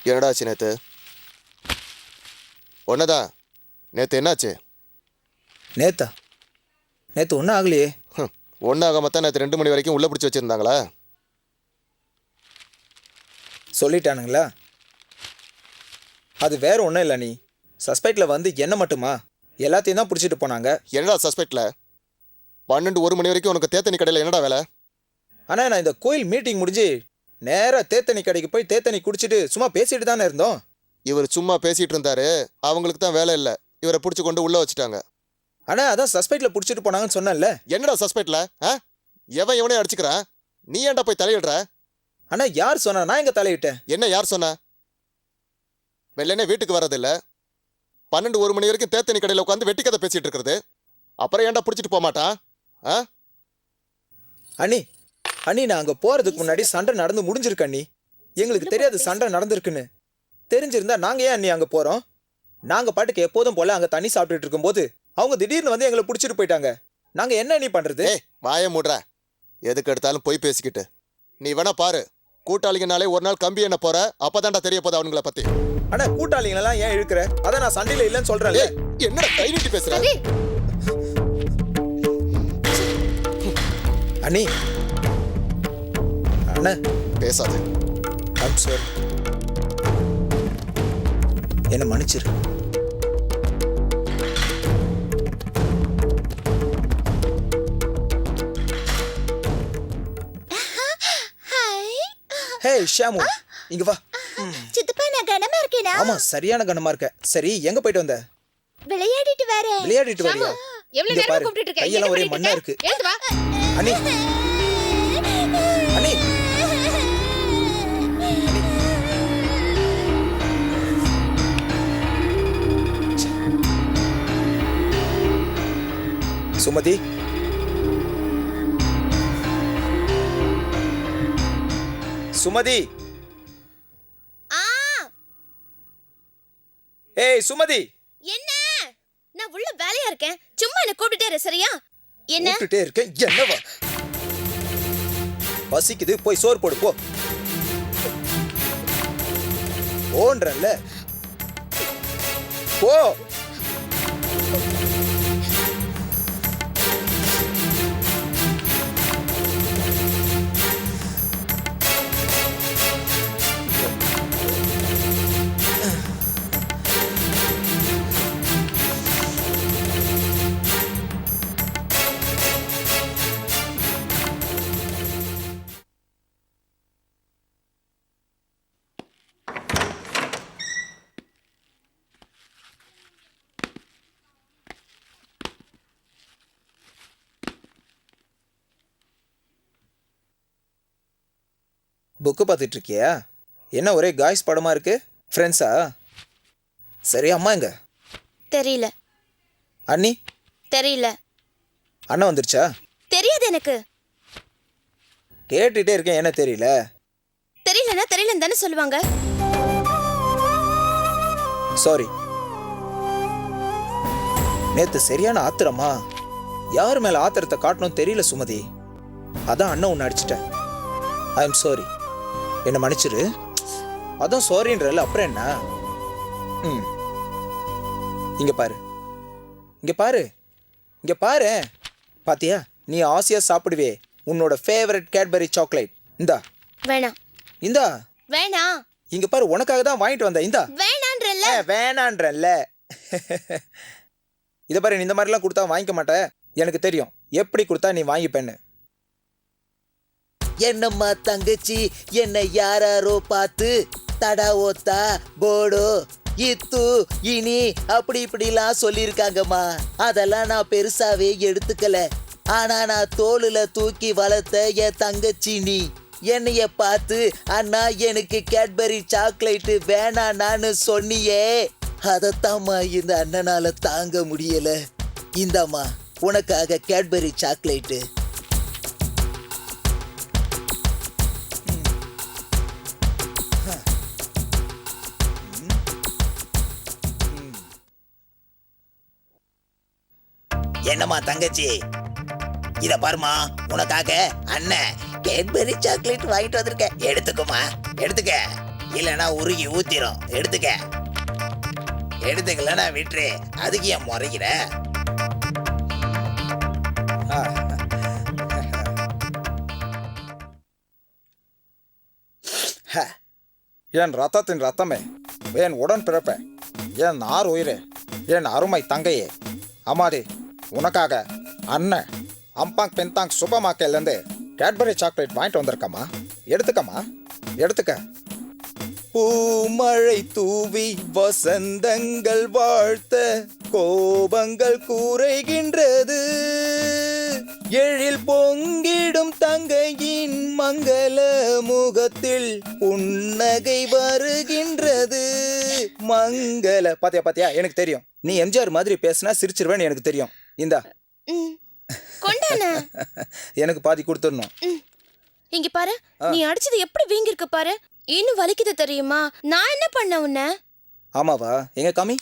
என்னடா ஆச்சு நேற்று? ஒன்னதான். நேற்று என்னாச்சு? நேத்தா? நேற்று ஒன்றும் ஆகலையே. ஒன்றும் ஆகாமத்தான் நேற்று 2 மணி வரைக்கும் உள்ளே பிடிச்சி வச்சுருந்தாங்களா? சொல்லிட்டானுங்களா? அது வேற ஒன்றும் இல்லை. நீ சஸ்பெக்டில் வந்து என்ன மட்டுமா எல்லாத்தையும் தான் பிடிச்சிட்டு போனாங்க. என்னடா சஸ்பெக்டில்? 12-1 மணி வரைக்கும் உனக்கு தேத்தனி கடையில் என்னடா வேலை? ஆனால் நான் இந்த கோயில் மீட்டிங் முடிஞ்சு நேராக தேத்தனி கடைக்கு போய் தேத்தனி குடிச்சிட்டு சும்மா பேசிட்டு தானே இருந்தோம். இவர் சும்மா பேசிகிட்டு இருந்தாரு. அவங்களுக்கு தான் வேலை இல்லை. இவரை பிடிச்சி கொண்டு உள்ளே வச்சுட்டாங்க. ஆனால் அதான் சஸ்பெக்டில் பிடிச்சிட்டு போனாங்கன்னு சொன்னேன்ல. என்னடா சஸ்பெக்டில்? எவன் எவனையும் அடிச்சுக்கிறான்? நீ ஏன்டா போய் தலையிடுற? ஆனால் யார் சொன்னா? நான் எங்கே தலையிட்டேன்? என்ன யார் சொன்ன? வெள்ளனே வீட்டுக்கு வரதில்ல. 12-1 மணி வரைக்கும் தேத்தனி கடையில் உட்காந்து வெட்டி கதை பேசிட்டு இருக்கிறது. அப்புறம் ஏன்டா பிடிச்சிட்டு போக மாட்டான்? அண்ணி அண்ணி, நான் அங்கே போகிறதுக்கு முன்னாடி சண்டை நடந்து முடிஞ்சிருக்கு அண்ணி. எங்களுக்கு தெரியாது சண்டை நடந்திருக்குன்னு. தெரிஞ்சிருந்தா நாங்கள் ஏன் அண்ணி அங்கே போகிறோம்? நாங்கள் பாட்டுக்கு எப்போதும் போல அங்கே தண்ணி சாப்பிட்டுட்டு இருக்கும்போது அவங்க திடீர்னு வந்து எங்களை பிடிச்சிட்டு போயிட்டாங்க. நாங்கள் என்ன அண்ணி பண்ணுறது? வாய மூடுற. எதுக்கு எடுத்தாலும் போய் பேசிக்கிட்டு. நீ வேணா பாரு, கூட்டாளிங்கனாலே ஒரு நாள் கம்பி என்ன போற, அப்பதான்டா தெரிய போகுது அவனுங்கள பத்தி. ஆனா கூட்டாளிங்களெல்லாம் ஏன் இழுக்கிற? அதான் நான் சண்டையில இல்லைன்னு சொல்றேன்ல. என்னடா கை நீட்டி பேசுற? அண்ணி அண்ணா பேசாத. I'm sorry. என்ன மன்னிச்சிரு. ஹே ஷாமு, இங்க வா. சித்தப்பா, நான் கனமா இருக்கேனா? ஆமா, சரியான கனமா இருக்க. சரி, எங்க போயிட்டு வந்த? விளையாடிட்டு வரேன். விளையாடிட்டு வரியா? எவ்வளவு நேரமா கூப்பிட்டுட்டு இருக்க? கையெல்லாம் ஒரே மண்ணா இருக்கு. எழுந்து வா. அண்ணி அண்ணி சுமதி, சுமதி. ஏய் சுமதி. என்ன? நான் உள்ள வேலையா இருக்கேன். சும்மா என்ன கூப்பிட்டுட்டே இரு, சரியா? என்ன? கூப்பிட்டுட்டே இருக்கேன். என்னவா? பசிக்குது, போய் சோறு போடு போ. போன்றல்ல போ. புக்கு பார்த்துட்டு இருக்கியா? என்ன ஒரே காய்ஸ் படமா இருக்கு? ஃப்ரெண்ட்ஸா? சரி, அம்மா எங்க? தெரியல. அண்ணி? தெரியல. அண்ணா வந்துருச்சா? தெரியாது எனக்கு. கேட்டுட்டே இருக்கேன், என்ன தெரியல? தெரியலன்னா தெரியலன்னு தானே சொல்லுவாங்க. சாரி. நேத்து சரியான ஆத்திரமா? யார் மேல ஆத்திரத்தை காட்டணும் தெரியல சுமதி. அதான் அண்ணன் உன்னை அடிச்சிட்டேன். I am sorry. என்ன மன்னிச்சிரு. அதான் சாரின்றல, அப்புறம் என்ன? இங்க பாரு, இங்க பாரு, இங்க பாரு. பாத்தியா, நீ ஆசையா சாப்பிடுவே உன்னோட ஃபேவரட் கேட்பரி சாக்லேட். இந்தா. வேணாம். இந்தா. வேணாம். இங்க பாரு, உனக்காக தான் வாங்கிட்டு வந்தேன். இந்தா. வேணான்றல்ல. வேணான்றல்ல. இத பாரு, நீ இந்த மாதிரிலாம் கொடுத்தா வாங்கிக்க மாட்ட. எனக்கு தெரியும் எப்படி கொடுத்தா நீ வாங்கிப்பேன்னு. என்னம்மா தங்கச்சி, என்ன யாரோ பார்த்து தடா ஓத்தா போடோ இத்து இனி அப்படி இப்படிலாம் சொல்லியிருக்காங்கம்மா. அதெல்லாம் நான் பெருசாவே எடுத்துக்கல. ஆனா நான் தோளுல தூக்கி வளர்த்த என் தங்கச்சி நீ. என்னைய பார்த்து அண்ணா எனக்கு கேட்பரி சாக்லேட்டு வேணான்னு சொன்னியே, அதத்தாம்மா இந்த அண்ணனால தாங்க முடியல. இந்தாம்மா உனக்காக கேட்பரி சாக்லேட்டு. என்னம்மா தங்கச்சி, இத பாருமா, உனக்காக அண்ணன் கேட்பரி சாக்லேட் வாங்கிட்டு வந்திருக்கேன். எடுத்துக்கோமா, எடுத்துக்க. இல்லைன்னா உருகி ஊத்திரும். எடுத்துக்க. எடுத்துக்கலன்னா விட்டுரு. அதுக்கு ஏன் முறைக்கிற? என் ரத்தத்தின் ரத்தமே, என் உடன் பிறப்பே, என் ஆறு உயிரே, என் அருமை தங்கையே, அம்மாடி உனக்காக அண்ணன் அம்பாங் பென்தாங் சூப்பர் மார்க்கெட்லேருந்து கேட்பரி சாக்லேட் வாங்கிட்டு வந்திருக்கம்மா. எடுத்துக்கம்மா, எடுத்துக்க. பூமழை தூவி வசந்தங்கள் வாழ்த்த கோபங்கள் குறைகின்றது. எழில் பொங்கிடும் தங்கையின் மங்கள முகத்தில் புன்னகை வருகின்றது. மங்கள பாத்தியா பாத்தியா, எனக்கு தெரியும் நீ எம்ஜிஆர் மாதிரி பேசினா சிரிச்சிருவேன்னு எனக்கு தெரியும். இந்தா கொண்டானே. எனக்கு பாதி கொடுத்துடணும். இங்க பாரு, நீ அடிச்சது எப்படி வீங்கி இருக்கு பாரு. இன்னும் வலிக்குது தெரியுமா? நான் என்ன பண்ண உன்ன? ஆமாவா? எங்க காமி.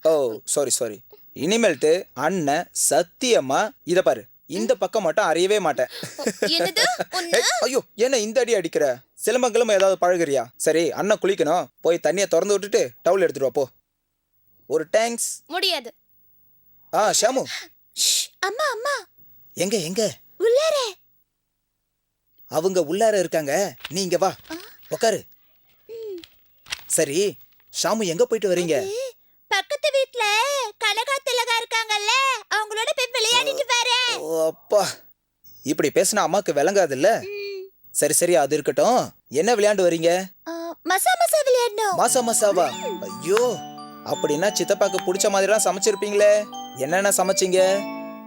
ஓ சாரி சாரி. இனிமேல்ட்டு அண்ணன் சத்தியமா இத பாரு, இந்த பக்கம் மட்டும் அறியவே மாட்டேன். என்னது? ஐயோ, என்ன இந்த அடி அடிக்கிற? சிலம்பங்களும் ஏதாவது பழகுறியா? சரி, அண்ணன் குளிக்கணும், போய் தண்ணியை திறந்து விட்டுட்டு டவுல் எடுத்துட்டு வா போ. ஒரு தேங்க்ஸ். முடியாது. ஷாமு. அம்மா அம்மா. எங்க எங்க? உள்ளார. அவங்க உள்ளார இருக்காங்க, நீ இங்க வா உட்காரு. சரி, ஷாமு எங்க போயிட்டு வரீங்க? பக்கத்து வீட்ல கனகா திலகா இருக்காங்கல்ல, அவங்களோட போய் விளையாடிட்டு வரேன். ஓ அப்பா, இப்படி பேசினா அம்மாக்கு விளங்காது இல்ல. சரி சரி, அது இருக்கட்டும். என்ன விளையாண்டு வரீங்க? மசா மசா விளையாடணும். மாசா மசாவா? ஐயோ, அப்படின்னா சித்தப்பாக்கு பிடிச்ச மாதிரிலாம் சமைச்சிருப்பீங்களே. என்னென்ன சமைச்சீங்க?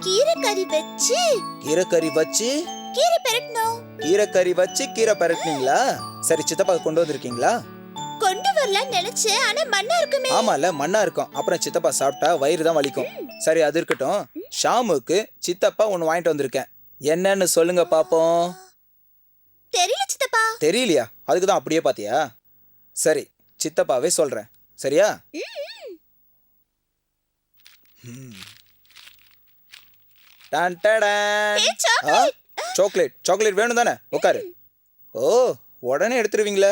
கீரை கறி வச்சு. கீரை கறி வச்சு கீரை பெரட்டணும். கீரை கறி வச்சு கீரை பெரட்டினீங்களா? சரி, சித்தப்பாக்கு கொண்டு வந்திருக்கீங்களா? கொண்டு வரலாம்னு நினைச்சேன், ஆனா மண்ணா இருக்குமே. ஆமால, மண்ணா இருக்கும். அப்புறம் சித்தப்பா சாப்பிட்டா வயிறு தான் வலிக்கும். சரி, அது இருக்கட்டும். ஷாமுக்கு சித்தப்பா ஒன்னு வாங்கிட்டு வந்திருக்கேன். என்னன்னு சொல்லுங்க பாப்போம். தெரியல சித்தப்பா. தெரியலையா? அதுக்கு தான் அப்படியே பாத்தியா? சரி, சித்தப்பாவே சொல்றேன், சரியா? டான் டடான். சாக்லேட். சாக்லேட் வேணும் தானே? உட்காரு. ஓ, உடனே எடுத்துருவீங்களே.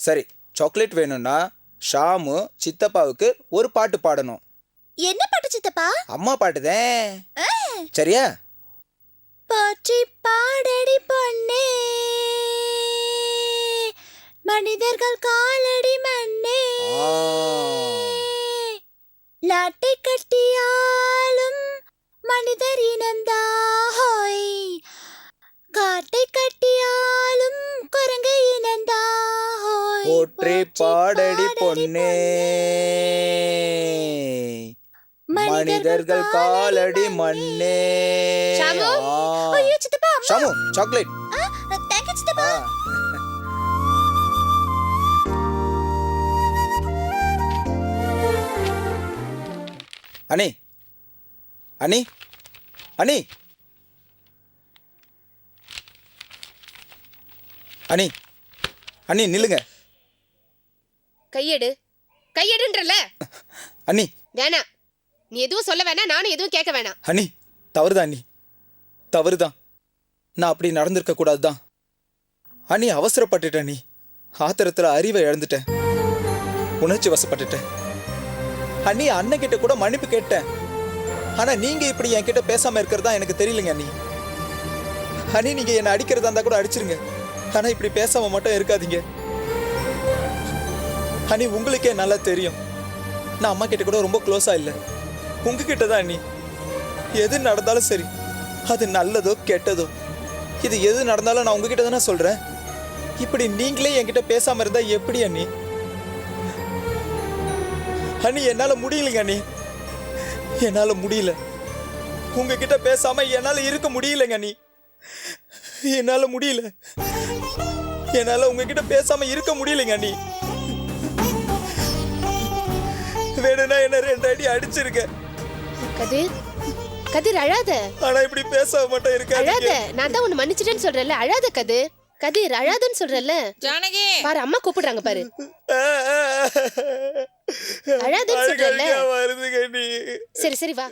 சரி, சாக்லேட் வேணும்னா ஷாமு சித்தப்பாவுக்கு ஒரு பாட்டு பாடணும். என்ன பாட்டு சித்தப்பா? அம்மா பாட்டுதேன். சரியா? போற்றி பாடடி பொன்னே, மனிதர்கள் காலடி மண்ணே, நாட்டை கட்டியாலும் மனிதர் இனந்தாய், காட்டை கட்டியாலும் குரங்கு இனந்தாய். போற்றி பாடடி பொன்னே, மனிதர்கள் காலடி மண்ணே. ஷாமு. ஐயோ சித்தப்பா, அம்மா. ஷாமு, சாக்லேட். தேங்க் யூ சித்தப்பா. அனி அனி அனி அனி அனி நில்லுங்க. கையெடு. கையெடுன்றல. அண்ணி வேணா, நீ எதுவும் சொல்ல வேணாம், நானும் எதுவும் கேட்க வேணாம். அண்ணி, தவறுதான் அண்ணி, தவறுதான். நான் அப்படி நடந்திருக்க கூடாதுதான் அண்ணி. அவசரப்பட்டுட்டேன் அண்ணி. ஆத்திரத்துல அறிவை இழந்துட்டேன், உணர்ச்சி வசப்பட்டுட்டேன் அண்ணி. அண்ணன் கிட்ட கூட மன்னிப்பு கேட்டேன். ஆனா நீங்க இப்படி என்கிட்ட பேசாம இருக்கிறதா எனக்கு தெரியலங்க அண்ணி. அண்ணி, நீங்க என்ன அடிக்கிறதா இருந்தா கூட அடிச்சிருங்க, ஆனா இப்படி பேசாம மட்டும் இருக்காதீங்க அண்ணி. உங்களுக்கே நல்லா தெரியும், நான் அம்மா கிட்ட கூட ரொம்ப க்ளோஸா இல்லை, உங்ககிட்ட தான் அண்ணி. எது நடந்தாலும் சரி, அது நல்லதோ கெட்டதோ, இது எது நடந்தாலும் நான் உங்ககிட்ட தானே சொல்றேன். இப்படி நீங்களே என்கிட்ட பேசாம இருந்தா எப்படி அண்ணி? அண்ணி, என்னால முடியலைங்க அண்ணி, என்னால முடியல. உங்ககிட்ட பேசாம என்னால இருக்க முடியலங்க அண்ணி, என்னால முடியல. என்னால உங்ககிட்ட பேசாம இருக்க முடியலைங்க அண்ணி. வேணும்னா என்ன 2 அடி அடிச்சிருக்க. கதிர், கதிர் அழாத. ஆனா இப்படி பேசாம மட்டும் இருக்க. அழாத, நான் தான் உன்னை மன்னிச்சிட்டேன்னு சொல்றேன்ல. அழாத கதிர். கதிர் அழாதன்னு சொல்றேன்ல. ஜானகி பாரு, அம்மா கூப்பிடுறாங்க பாரு. அழாதன்னு சொல்றேன்ல. வருதுங்க நீ. சரி சரி வா.